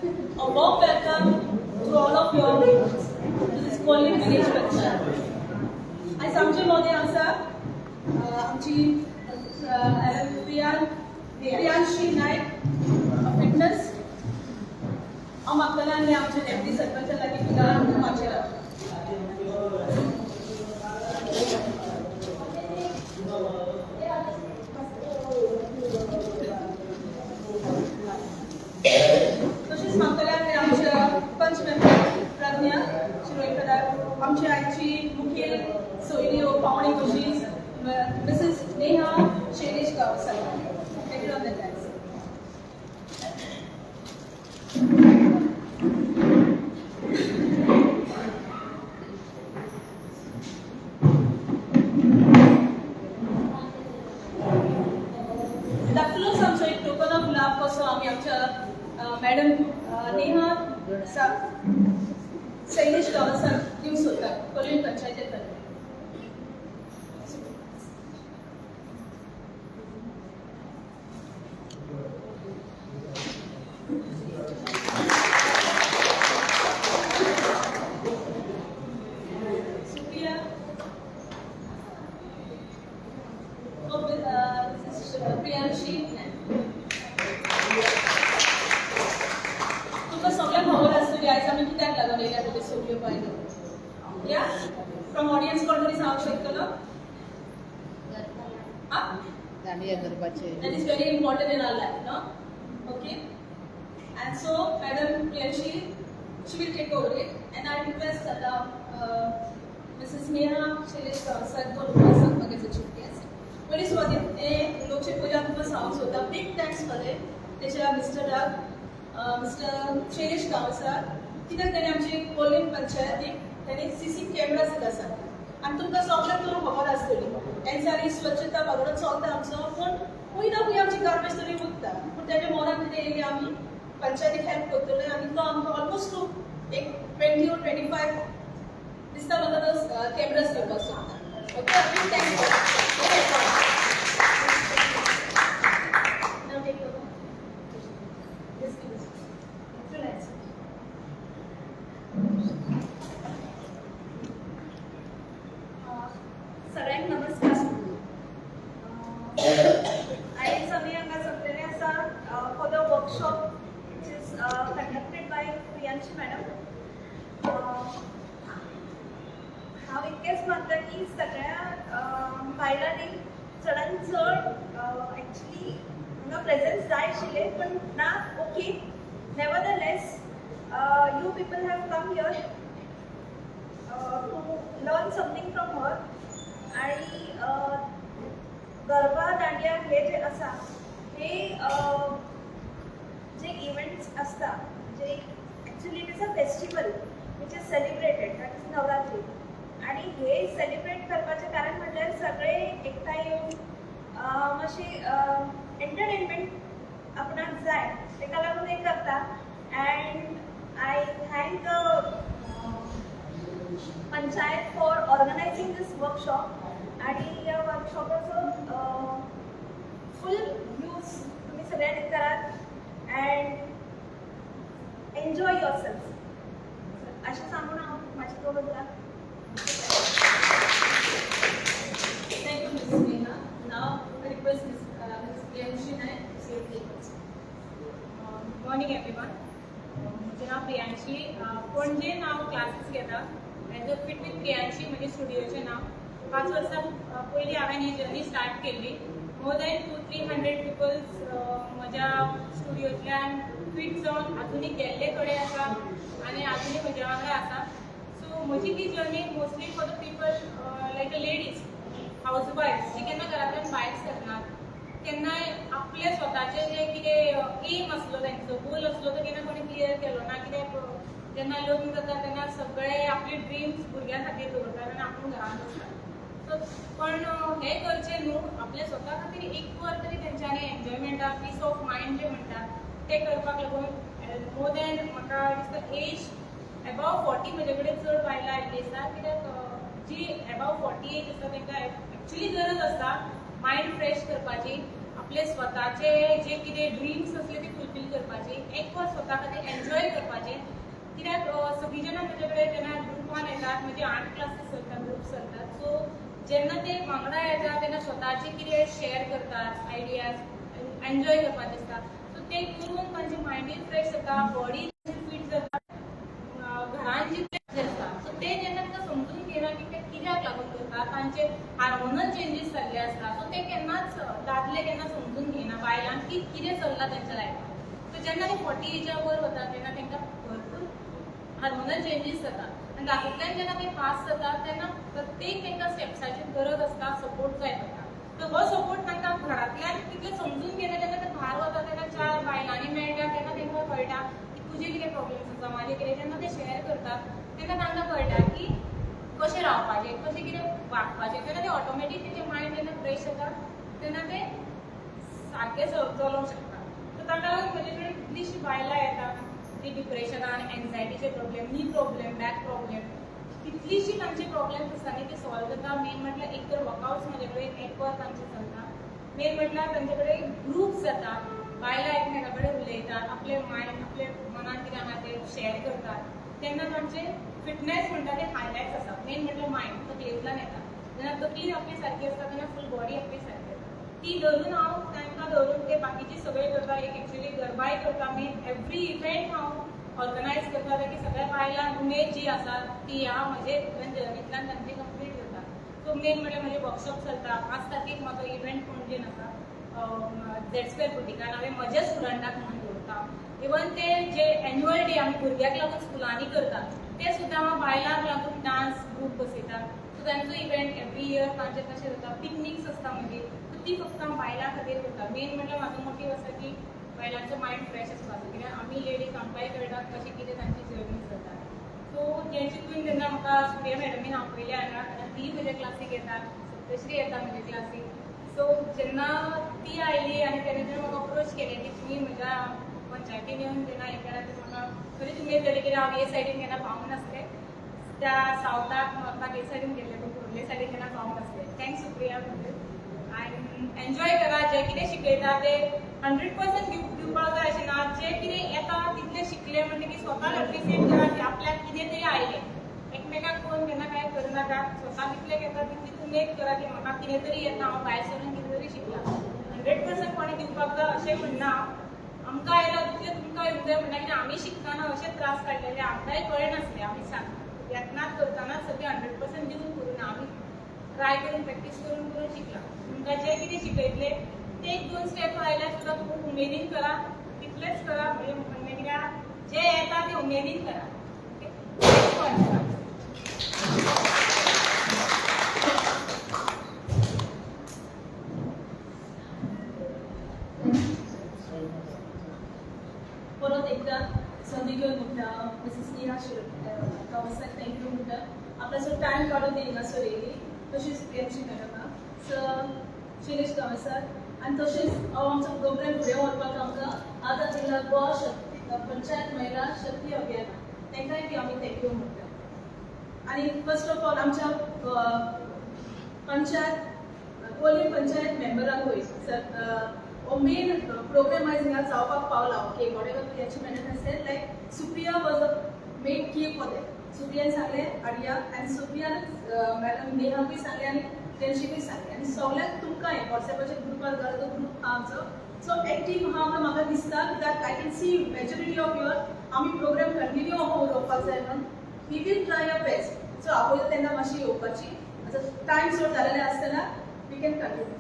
A warm welcome to all of you to this Kolin village Panchayat. आज आमचे मोदी आसा आमची प्रियांशी नायक फिटनेस हांव मागतालें आनी आमचे डेप्युटी सरपंचा लागीं तुका मागचें तशेंच मागतालें आमच्या पंच मेंबर प्रज्ञा शिरोयकर आमची आयची मुखेल सोयऱ्यो पावणी कशी Mrs Neha Shailesh Gaonkar thank you on the thanks धाकटुलोच आमचो एक टोकन ऑफ लव कसो आमी आमच्या मॅडम नेहा शैलेश गावकर दिवंक सोदता कोलयेन पंचायती तर्फे प्रियांशी तुका सगळ्यांक खबर आसतली आयज आमी कित्याक लागून येयल्या तुगे सगळ्यो बायलो या फ्रॉम ऑडियन्स कोण तरी सांगूंक शकतलो that is very important in our life no okay and so madam Priyanshi she will take over it and I request Mrs. Neha Shailesh sir to सांगपाक as a chief guest बरी स्वागत हे लोकशाही पूजा तुका सांगूंक सोदता big thanks for it तेच्या mister Shailesh गावकर कित्याक ताणें आमची कोलयेन पंचायतीक ताणें सीसी कॅमेराज आसात आनी तुमकां सगळ्यांक तुका खबर आसतली एनसारी स्वच्छता वागडो चलता आमचो पूण खंय ना खंय आमची गार्बेज तरी उरता पूण तेच्या मोरान कितें येयली आमी पंचायतीक हेल्प करतले आनी तो आमकां ऑलमोस्ट एक 20 or 25 दिसता म्हाका तो कॅमेराज घेवपाक सोदता ओके थँक्यू सगळ्यांक नमस्कार आयज आमी हांगा जमलेले आसा for the workshop which is conducted by Priyanshi madam हांव इतकेंच मागता की सगळ्या बायलांनी चडांत चड एक्चुली हांगा प्रेझन्स जाय आशिल्ले पण ना okay nevertheless you people have come here to learn something from her आणि गरबा दांडिया हे जे आसा हे जे इव्हेंट्स असता जे actually it is a festival which is celebrated that is Navratri आणि हे सेलिब्रेट करपाचें कारण म्हणल्यार सगळे एकठांय येवन मातशी एंटरटेनमेंट आपणाक जाय तेका लागून हे करता and I thank panchayat for organising this workshop आणि ह्या वर्कशॉपाचो फुल यूज तुम्ही सगळ्यांनी करात अँड एन्जॉय युअरसेल्फ अशें सांगून हांव म्हाजी दोन उतरां Thank you, Mrs. Neha. Now, I request Mrs. Priyanshi Naik to say a few words. Good morning, everyone. म्हजें नांव प्रियांशी पणजेन हांव क्लासीस घेता as a fit with Priyanshi म्हजे स्टुडियोचें नांव 5 वर्सां पयलीं हांवें ही जर्नी स्टार्ट केल्ली मोर दॅन 200-300 पिपल्स म्हज्या स्टुडियोंतल्यान फिट जावन आजुनी गेल्ले कडेन आसा आनी आजुनी म्हज्या वांगडा आसा सो म्हजी ती journey mostly for the people like a ladies housewife जी केन्ना घरांतल्यान भायर सरनात केन्नाय आपले स्वताचे जे कितें एम आसलो तांचो गोल आसलो तो केन्ना कोणी क्लियर केलो ना कित्याक जेन्ना लग्न जाता तेन्ना सगळे आपले ड्रिम्स भुरग्यां खातीर दवरतात आनी आपूण घरांत आसता सो पण हे करचें न्हू आपले स्वता खातीर एक वर तरी तेंच्यांनी एन्जॉयमेंटा पीस ऑफ मायंड जे म्हणटात ते करपाक लागून मोर दॅन म्हाका दिसता एज अबाव 40 म्हजे कडेन चड बायलां आयिल्लीं आसा कित्याक जी अबाव 40 एज आसा तांकां एक्चुली गरज आसता मायंड फ्रेश करपाची आपले स्वताचे जे कितें ड्रिम्स असले ते फुलफील करपाची एक वर स्वता खातीर एन्जॉय करपाचें. कित्याक सगळीं जाणां म्हजे कडेन जेन्ना ग्रुपान येतात, म्हणजे 8 क्लासीस चलतात, ग्रुप चलतात, सो जेन्ना ते वांगडा येतात तेन्ना स्वताचे कितें शेअर करतात, आयडियाज एन्जॉय करपाचें दिसता. सो ते करून तांचे मायंडूय फ्रेश जाता, बॉडी फीट जाता, घरान जितलें आसता. सो ते जेन्ना तांकां समजून घेयना की ते कित्याक लागून करता, तांचे हार्मोनल चेंजीस जाल्ले आसता. सो ते केन्नाच दादले केन्ना समजून घेयना बायलांक की कितें चल्लां तेंच्या लायफान. सो जेन्ना ते 40 एजा वयर वता तेन्ना तांकां भरपूर हार्मोनल चेंजीस जाता आनी तातूंतल्यान जेन्ना ते पास जातात तेन्ना प्रत्येक तांकां स्टेप्साची गरज आसता, सपोर्ट जाय पडटा. सो हो सपोर्ट तांकां घरांतल्यान तितलें समजून घेयना. जेन्ना ते भायर वता तेन्ना 4 बायलांनी मेळटा तेन्ना तांकां कळटा की तुजे कितें प्रॉब्लेम्स आसा, म्हाजे कितें. जेन्ना ते शेअर करतात तेन्ना तांकां कळटा की कशें रावपाचें, कशें कितें वागपाचें. तेन्ना ते ऑटोमॅटीक तेंचें मायंड जेन्ना फ्रेश जाता तेन्ना ते सारकें चलोवंक शकता. सो ताका लागून म्हजे कडेन कितलींशीं बायलां येतात, ती डिप्रेशनान, एन्झायटीचे प्रॉब्लेम, नी प्रॉब्लेम, बॅक प्रॉब्लेम, कितलींशीं तांचे प्रॉब्लेम्स आसता न्ही ते सॉल्व जाता. मेन म्हटल्यार एक तर वर्कआउट्स म्हजे कडेन एक वर तांचे चलता. मेन म्हटल्यार तांचे कडेन ग्रुप्स जाता, बायलां एकमेका कडेन उलयतात, आपले मायंड, आपले मनान कितें आसा तें शेअर करतात. तेन्ना तांचे फिटनेस म्हणटा ते हायलायट्स आसा. मेन म्हटल्यार मायंड तो तेजलान येता. जेन्ना तकली आपली सारकी आसता तेन्ना फूल बॉडी आपली सारकी आसता. ती धरून हांव तांकां धरून ते बाकीचे सगळे करता. एक एक्चुअली गरबाय करता. मेन एवरी इव्हेंट हांव ऑर्गनायज करता ताकी सगळ्या बायलांक उमेद जी आसा ती ह्या म्हजे जर्नींतल्यान तांची कंप्लीट जाता. सो मेन म्हटल्यार म्हजे वर्कशॉप चलता. 5 तारखेक म्हाजो इव्हेंट पणजेन आसा, झेड बुटीकान. हांवें म्हज्या स्टुडंटाक म्हणून दवरता. इवन ते जे एन्युअल डे आमी भुरग्याक लागून स्कुलांनी करतात ते सुद्दां हांव बायलांक लागून डान्स ग्रूप बसयता. सो तांचो इव्हेंट एवरी इयर तांचे तशें जाता. पिकनिक्स आसता म्हजी, सो ती फक्त हांव बायलां खातीर करता. मेन म्हटल्यार म्हाजो मोटीव आसा की बायलांचो मायंड फ्रेश आसपाचो. कित्याक आमी लेडीज आमकांय कळटा कशी कितें तांची जर्नी जाता. सो जेन्ना जेन्ना म्हाका सुप्रिया मॅडमीन आपयलें हांगा, ती म्हज्या क्लासीक येता, सप्तश्री येता म्हज्या क्लासीक. सो जेन्ना ती आयली आनी तेणें जेन्ना म्हाका अप्रोच केलें की तुमी म्हज्या पंचायतीन येवन जेन्ना हें केलां तें म्हाका खरीच उमेद जाली. कित्याक हांव हे सायडीन केन्ना पावूंक नासलें. त्या सावथाक म्हाका हे सायडीन गेल्लें पूण कुर्ले सायडीन केन्ना पावूंक नासलें. थँक्स सुप्रिया खातीर. आनी एन्जॉय करा. जें कितें शिकयता तें 100% दिवपाक जाय अशें ना. जें कितें येता तितलें शिकलें म्हणटकीर स्वताक एप्रिशिएट करा की आपल्याक कितें तरी आयलें. एकमेकाक पळोवन केन्ना कांय करनाका. स्वता कितलें घेता तितलीच उमेद करा की म्हाका कितें तरी येता, हांव भायर सरून कितें तरी शिकलां. 100% कोणें दिवपाक जाय अशें म्हणना. आमकां आयला तितलें तुमकां येवंक जाय म्हणटा. कित्याक आमी शिकताना अशें त्रास काडलेले आमकांय कळनासलें. आमी यत्नात करतानाच सगळें 100% दिवन करूं ना. आमी ट्राय करून प्रॅक्टीस करून करून शिकला. तुमकां जें कितें शिकयतलें ते 1-2 स्टेप आयल्यार सुद्दां खूब उमेदीन करा. तितलेंच करा. म्हणजे म्हणणें कित्याक जें येता तें उमेदीन करा. परत एकदा संधी घेऊन म्हणटा मिसेस नेहा गावसाक थँक्यू म्हणटा. आपल्याचो टायम काडून येयनासो येयली. तशीच प्रियांशी मॅडम सर, शिरीश गावसार आनी तशेंच हांव आमचो प्रोग्राम फुडें व्हरपाक आमकां आदार दिला गोवा शक्ती पंचायत महिला शक्ती अभियान. तांकांय बी आमी थँक्यू म्हणटा. आनी फर्स्ट ऑफ ऑल आमच्या पंचायत कोली पंचायत मेंबरांकूय सर हो मेन प्रोग्राम आयज हिंगा जावपाक पावला. Okay, whatever Priyanshi madam has sed like Supriya was a main की फॉर दॅट. सुप्रियान सांगलें आर्या आनी सुप्रियान मॅडम नेहाकूय सांगलें आनी फ्रेंडशिपूय सांगलें. आनी सगळ्यांक तुमकांय वॉट्सॅपाच्या ग्रुपार घाला तो ग्रूप आहा आमचो. सो एक्टीव आहा म्हणून म्हाका दिसता कित्याक I can see majority of your आमी प्रोग्राम कंटिन्यू आहा उलोवपाक जाय म्हणून. We will try your best. So आपयता तेन्ना मातशी येवपाची. आतां टायम चड जालेलें आसतना वी कॅन कंटिन्यू.